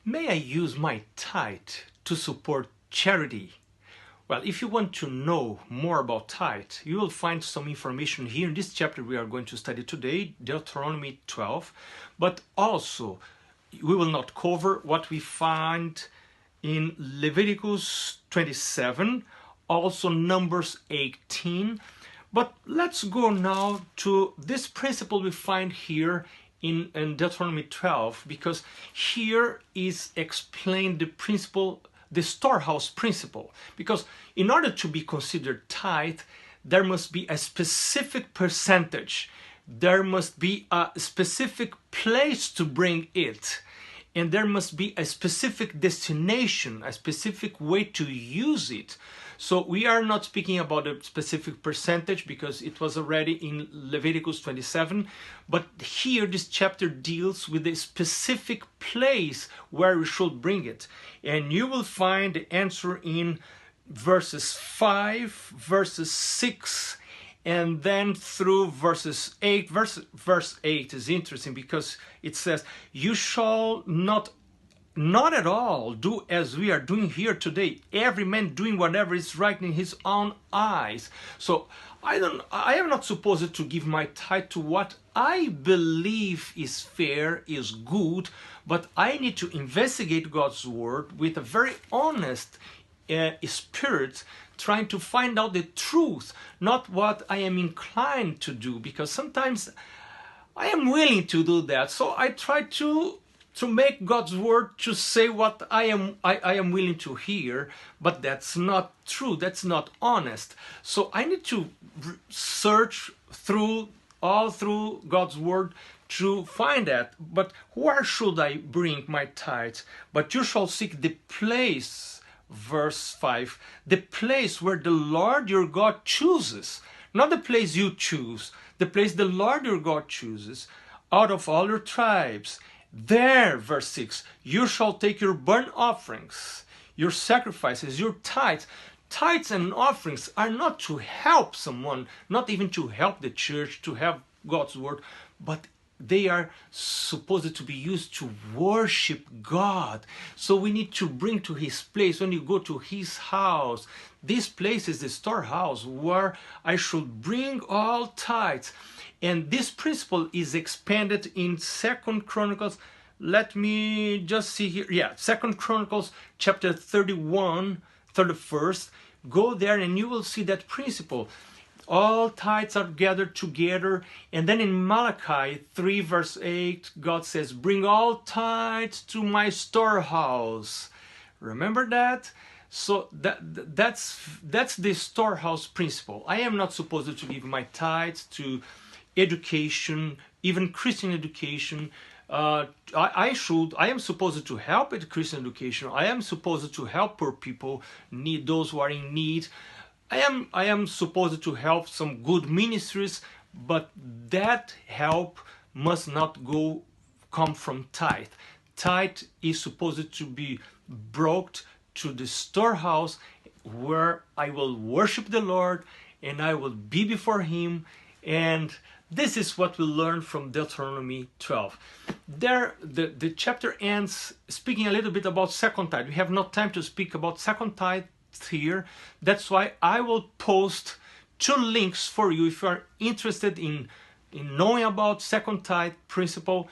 May I use my tithe to support charity? Well, if you want to know more about tithe, you will find some information here in this chapter we are going to study today, Deuteronomy 12. But also, we will not cover what we find in Leviticus 27, also Numbers 18. But let's go now to this principle we find here in Deuteronomy 12, because here is explained the principle, the storehouse principle. Because in order to be considered tithe, there must be a specific percentage. There must be a specific place to bring it. And there must be a specific destination, a specific way to use it. So we are not speaking about a specific percentage because it was already in Leviticus 27. But here this chapter deals with a specific place where we should bring it. And you will find the answer in verses 5, verses 6, and then through verses 8. Verse 8 is interesting because it says, you shall not at all do as we are doing here today, every man doing whatever is right in his own eyes. So I am not supposed to give my tithe to what I believe is fair, is good, but I need to investigate God's word with a very honest spirit, trying to find out the truth, not what I am inclined to do, because sometimes I am willing to do that. So I try to make God's word to say what I am willing to hear, but that's not true, that's not honest. So I need to search all through God's word to find that. But where should I bring my tithes? But you shall seek the place, verse 5, the place where the Lord your God chooses, not the place you choose, the place the Lord your God chooses, out of all your tribes. There, verse 6, you shall take your burnt offerings, your sacrifices, your tithes. Tithes and offerings are not to help someone, not even to help the church, to have God's word, but they are supposed to be used to worship God. So we need to bring to his place. When you go to his house, this place is the storehouse where I should bring all tithes. And this principle is expanded in 2 Chronicles. Let me just see here. Yeah, 2 Chronicles chapter 31, 31st. Go there and you will see that principle. All tithes are gathered together. And then in Malachi 3 verse 8, God says, bring all tithes to my storehouse. Remember that? So that's the storehouse principle. I am not supposed to give my tithes to education, even Christian education. I am supposed to help at Christian education. I am supposed to help poor people, those who are in need. I am supposed to help some good ministries, but that help must not come from tithe. Tithe is supposed to be brought to the storehouse where I will worship the Lord and I will be before him. And this is what we learn from Deuteronomy 12. There, the chapter ends speaking a little bit about second tithe. We have no time to speak about second tithe here. That's why I will post 2 links for you if you are interested in knowing about second tithe principle.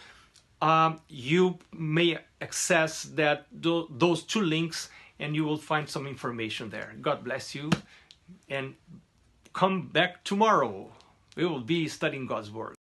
You may access those 2 links and you will find some information there. God bless you and come back tomorrow. We will be studying God's word.